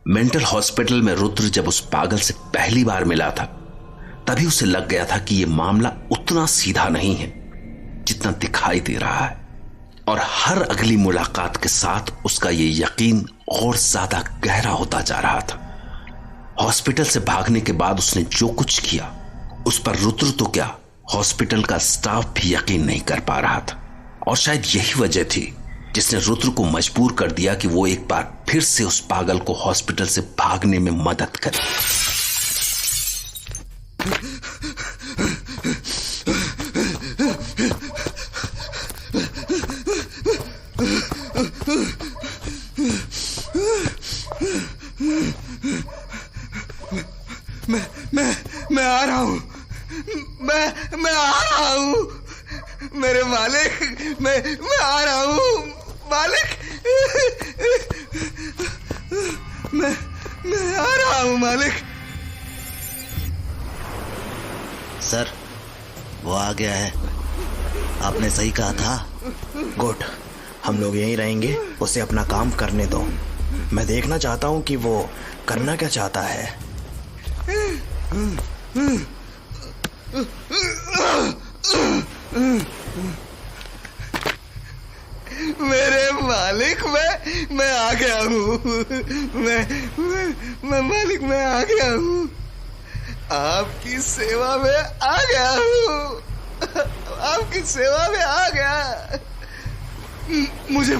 Mental hospital में रुद्र जब उस पागल से पहली बार मिला था, तभी उसे लग गया था कि यह मामला उतना सीधा नहीं है जितना दिखाई दे रहा है। और हर अगली मुलाकात के साथ उसका यह यकीन और ज्यादा गहरा होता जा रहा था। हॉस्पिटल से भागने के बाद उसने जो कुछ किया, उस पर रुद्र तो क्या, हॉस्पिटल का स्टाफ भी यकीन नहीं कर पा रहा था। और शायद यही वजह थी जिसने रुद्र को मजबूर कर दिया कि वो एक बार फिर से उस पागल को हॉस्पिटल से भागने में मदद करे। मैं आ रहा हूं। मैं आ रहा हूं मेरे मालिक। मैं आ रहा हूं मालिक। मैं आ रहा हूं मालिक। सर, वो आ गया है। आपने सही कहा था। गुड, हम लोग यहीं रहेंगे, उसे अपना काम करने दो। मैं देखना चाहता हूं कि वो करना क्या चाहता है। मेरे मालिक, मैं आ गया हूँ। मैं मालिक, मैं आ गया हूँ। आपकी सेवा में आ गया हूँ। आपकी सेवा में आ गया। मुझे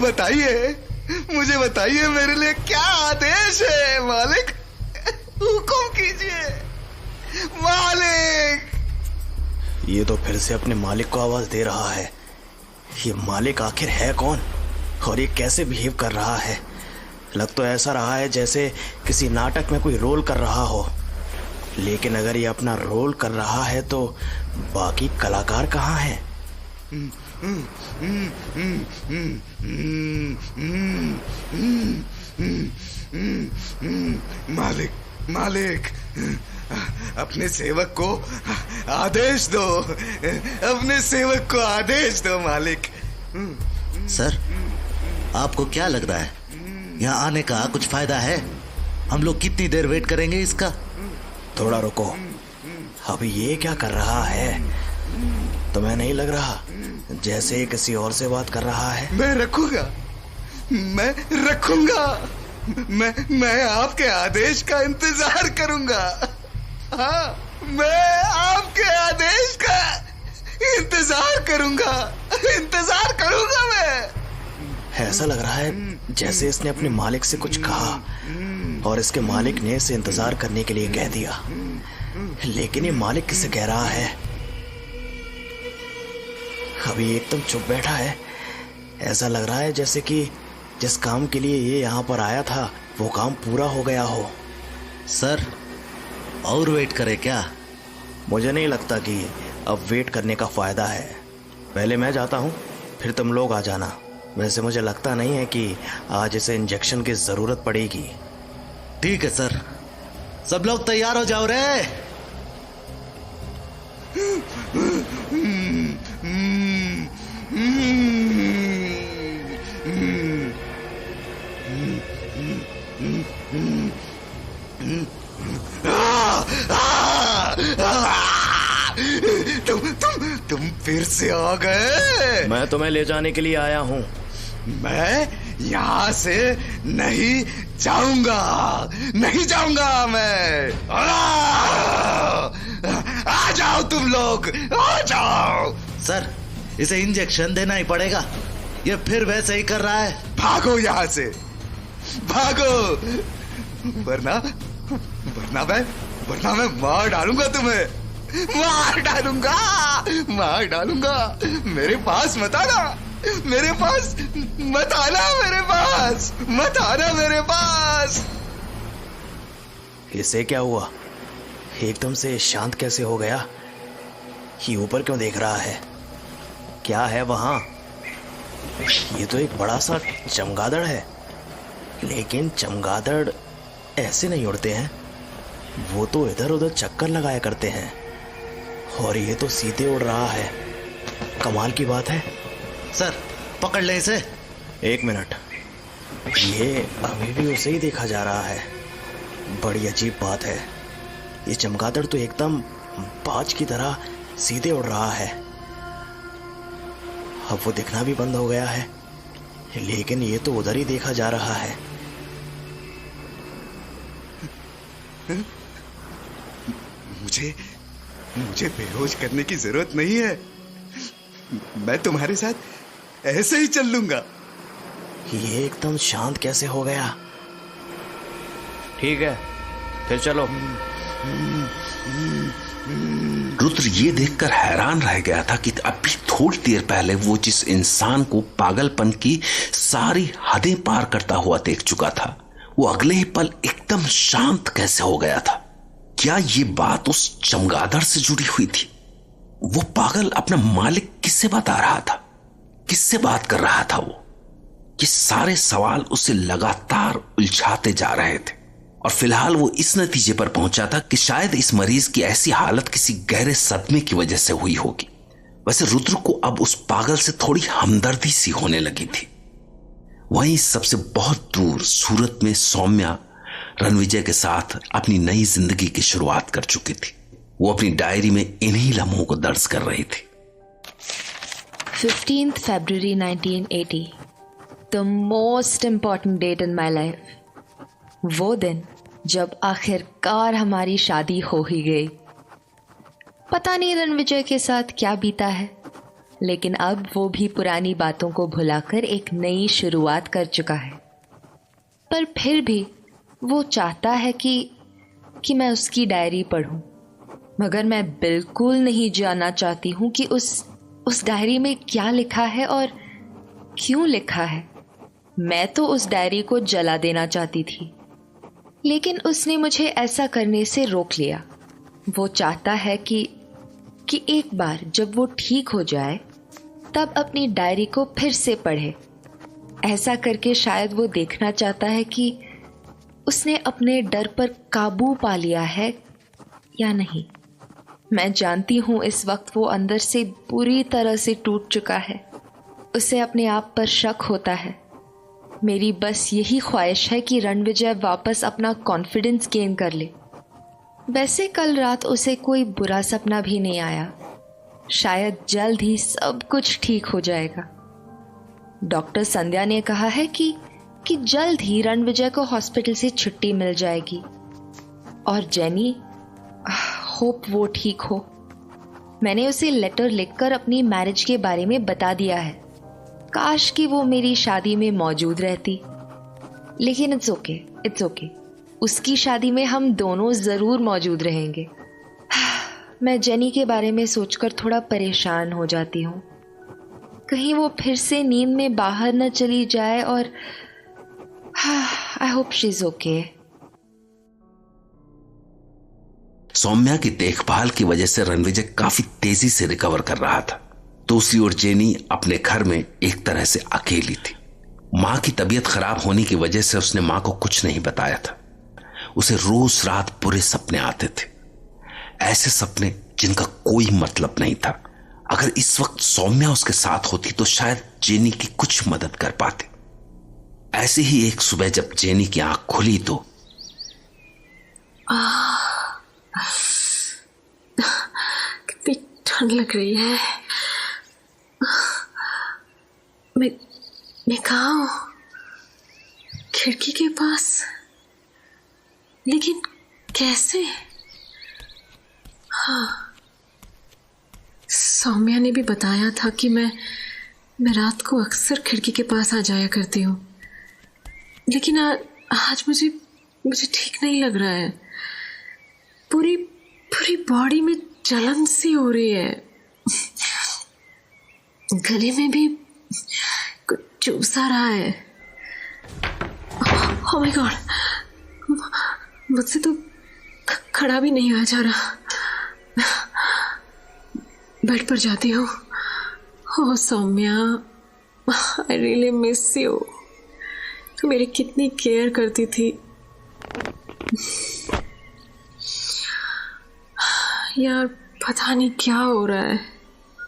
बताइए मेरे लिए क्या आदेश है मालिक। हुक्म कीजिए मालिक। ये तो फिर से अपने मालिक को आवाज दे रहा है। ये मालिक आखिर है कौन और ये कैसे बिहेव कर रहा है? लग तो ऐसा रहा है जैसे किसी नाटक में कोई रोल कर रहा हो। लेकिन अगर ये अपना रोल कर रहा है तो बाकी कलाकार कहाँ हैं? मालिक, अपने सेवक को आदेश दो। अपने सेवक को आदेश दो मालिक। सर, आपको क्या लग रहा है, यहाँ आने का कुछ फायदा है? हम लोग कितनी देर वेट करेंगे इसका? थोड़ा रुको, अभी ये क्या कर रहा है? तुम्हें नहीं लग रहा जैसे ये किसी और से बात कर रहा है? मैं रखूंगा। मैं आपके आदेश का इंतजार करूंगा। हाँ, मैं आपके आदेश का इंतजार करूंगा मैं। ऐसा लग रहा है जैसे इसने अपने मालिक से कुछ कहा और इसके मालिक ने इसे इंतजार करने के लिए कह दिया। लेकिन ये मालिक किससे कह रहा है? अभी एकदम चुप बैठा है। ऐसा लग रहा है जैसे कि जिस काम के लिए ये यहाँ पर आया था वो काम पूरा हो गया हो। सर, और वेट करे क्या? मुझे नहीं लगता कि अब वेट करने का फायदा है। पहले मैं जाता हूँ, फिर तुम लोग आ जाना। वैसे मुझे लगता नहीं है कि आज इसे इंजेक्शन की जरूरत पड़ेगी। ठीक है सर, सब लोग तैयार हो जाओ रे। तुम फिर से आ गए। मैं तुम्हें ले जाने के लिए आया हूँ। मैं यहाँ से नहीं जाऊंगा मैं। आ जाओ तुम लोग, आ जाओ। सर, इसे इंजेक्शन देना ही पड़ेगा, ये फिर वैसे ही कर रहा है। भागो यहाँ से, भागो, वरना मैं मार डालूंगा तुम्हें। मार डालूंगा। मेरे पास मत आना। मेरे पास। इसे क्या हुआ? एकदम से शांत कैसे हो गया? ये ऊपर क्यों देख रहा है? क्या है वहां? ये तो एक बड़ा सा चमगादड़ है। लेकिन चमगादड़ ऐसे नहीं उड़ते हैं, वो तो इधर उधर चक्कर लगाया करते हैं। और ये तो सीधे उड़ रहा है। कमाल की बात है। सर, पकड़ ले इसे। एक मिनट, ये अभी भी उसे ही देखा जा रहा है। बड़ी अजीब बात है, ये चमगादड़ तो एकदम बाज की तरह सीधे उड़ रहा है। अब वो दिखना भी बंद हो गया है, लेकिन ये तो उधर ही देखा जा रहा है। मुझे बेहोश करने की जरूरत नहीं है। मैं तुम्हारे साथ ऐसे ही चल लूंगा। ये एकदम शांत कैसे हो गया? ठीक है, फिर चलो। रुद्र ये देखकर हैरान रह गया था कि अभी थोड़ी देर पहले वो जिस इंसान को पागलपन की सारी हदें पार करता हुआ देख चुका था, वो अगले ही पल एकदम शांत कैसे हो गया था। क्या ये बात उस चमगादड़ से जुड़ी हुई थी? वो पागल अपना मालिक किससे बता रहा था? किससे बात कर रहा था वो? ये सारे सवाल उसे लगातार उलझाते जा रहे थे और फिलहाल वो इस नतीजे पर पहुंचा था कि शायद इस मरीज की ऐसी हालत किसी गहरे सदमे की वजह से हुई होगी। वैसे रुद्र को अब उस पागल से थोड़ी हमदर्दी सी होने लगी थी। वहीं सबसे बहुत दूर सूरत में सौम्या रणविजय के साथ अपनी नई जिंदगी की शुरुआत कर चुकी थी। वो अपनी डायरी में इन्हीं लम्हों को दर्ज कर रही थी। 15th February 1980, the most important date in my life. वो दिन जब आखिरकार हमारी शादी हो ही गई। पता नहीं रणविजय के साथ क्या बीता है, लेकिन अब वो भी पुरानी बातों को भुलाकर एक नई शुरुआत कर चुका है। पर फिर भी वो चाहता है कि मैं उसकी डायरी पढूं, मगर मैं बिल्कुल नहीं जानना चाहती हूं कि उस डायरी में क्या लिखा है और क्यों लिखा है। मैं तो उस डायरी को जला देना चाहती थी, लेकिन उसने मुझे ऐसा करने से रोक लिया। वो चाहता है कि एक बार जब वो ठीक हो जाए तब अपनी डायरी को फिर से पढ़े। ऐसा करके शायद वो देखना चाहता है कि उसने अपने डर पर काबू पा लिया है या नहीं। मैं जानती हूँ इस वक्त वो अंदर से पूरी तरह से टूट चुका है। उसे अपने आप पर शक होता है। मेरी बस यही ख्वाहिश है कि रणविजय वापस अपना कॉन्फिडेंस गेन कर ले। वैसे कल रात उसे कोई बुरा सपना भी नहीं आया। शायद जल्द ही सब कुछ ठीक हो जाएगा। डॉक्टर संध्या ने कहा है कि जल्द ही रणविजय को हॉस्पिटल से छुट्टी मिल जाएगी। और जेनी, होप वो ठीक हो। मैंने उसे लेटर लिखकर अपनी मैरिज के बारे में बता दिया है। काश कि वो मेरी शादी में मौजूद रहती, लेकिन इट्स ओके। उसकी शादी में हम दोनों जरूर मौजूद रहेंगे। मैं जेनी के बारे में सोचकर थोड़ा परेशान हो जाती हूँ। कहीं वो फिर से नींद में बाहर न चली जाए और I hope she is okay. Saumya की देखभाल की वजह से रणविजय काफी तेजी से रिकवर कर रहा था। दूसरी ओर जेनी अपने घर में एक तरह से अकेली थी। मां की तबीयत खराब होने की वजह से उसने मां को कुछ नहीं बताया था। उसे रोज रात बुरे सपने आते थे, ऐसे सपने जिनका कोई मतलब नहीं था। अगर इस वक्त सौम्या उसके साथ होती तो शायद जेनी की कुछ मदद कर पाते। ऐसे ही एक सुबह जब जेनी की आंख खुली तो कितनी ठंड लग रही है। मैं कहाँ हूँ? खिड़की के पास, लेकिन कैसे? हाँ, सौम्या ने भी बताया था कि मैं रात को अक्सर खिड़की के पास आ जाया करती हूँ, लेकिन आज मुझे ठीक नहीं लग रहा है। पूरी बॉडी में जलन सी हो रही है। गले में भी कुछ चूस आ रहा है। ओह माय गॉड, मुझसे तो खड़ा भी नहीं हुआ जा रहा। बेड पर जाती हूँ। Oh Soumya, I really miss you. तू मेरी कितनी केयर करती थी। यार पता नहीं क्या हो रहा है।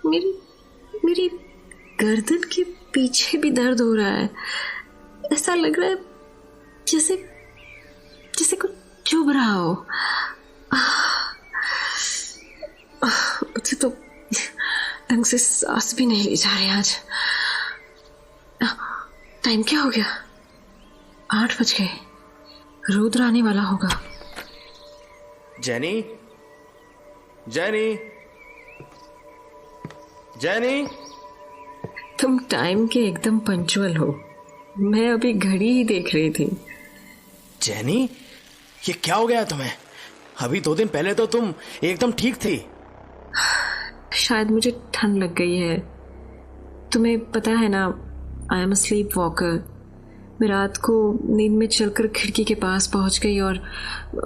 मेरी गर्दन के पीछे भी दर्द हो रहा है। ऐसा लग रहा है जैसे कुछ चुभ रहा हो। मुझे तो ढंग से सांस भी नहीं ली जा रही आज। टाइम क्या हो गया? 8 बज गए। रुद्र आने वाला होगा। Jenny, jenny, jenny. तुम टाइम के एकदम पंचुअल हो। मैं अभी घड़ी ही देख रही थी। जेनी, ये क्या हो गया तुम्हें? अभी 2 दिन पहले तो तुम एकदम ठीक थी। शायद मुझे ठंड लग गई है। तुम्हें पता है ना, I am a slip walker. मैं रात को नींद में चलकर खिड़की के पास पहुंच गई और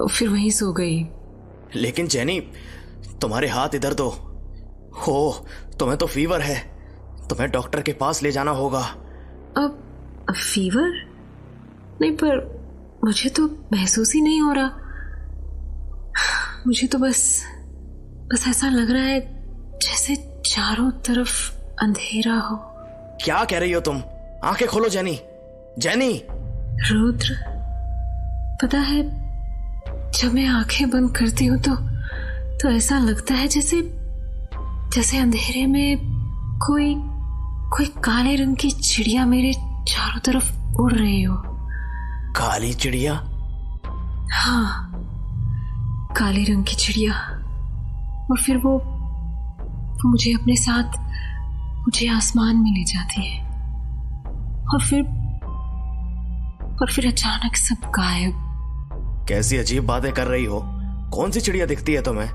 फिर वहीं सो गई। लेकिन जेनी, तुम्हारे हाथ इधर दो। हो, तुम्हें तो फीवर है। तुम्हें डॉक्टर के पास ले जाना होगा। अब फीवर? नहीं, पर मुझे तो महसूस ही नहीं हो रहा। मुझे तो बस ऐसा लग रहा है जैसे चारों तरफ अंधेरा हो। क्या कह रही हो तुम? आंखें खोलो जेनी। जेनी। रुद्र, पता है, जब मैं आंखें बंद करती हूँ तो ऐसा लगता है जैसे अंधेरे में कोई काले रंग की चिड़िया मेरे चारों तरफ उड़ रही हो। काली चिड़िया? हाँ, काले रंग की चिड़िया। और फिर वो मुझे अपने साथ मुझे आसमान में ले जाती है। और फिर अचानक सब गायब। कैसी अजीब बातें कर रही हो? कौन सी चिड़िया दिखती है तुम्हें?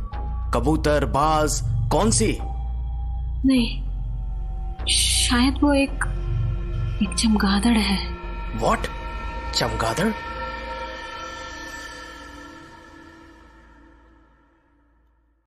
कबूतर, बाज, कौन सी? नहीं, शायद वो एक चमगादड़ है। व्हाट? चमगादड़?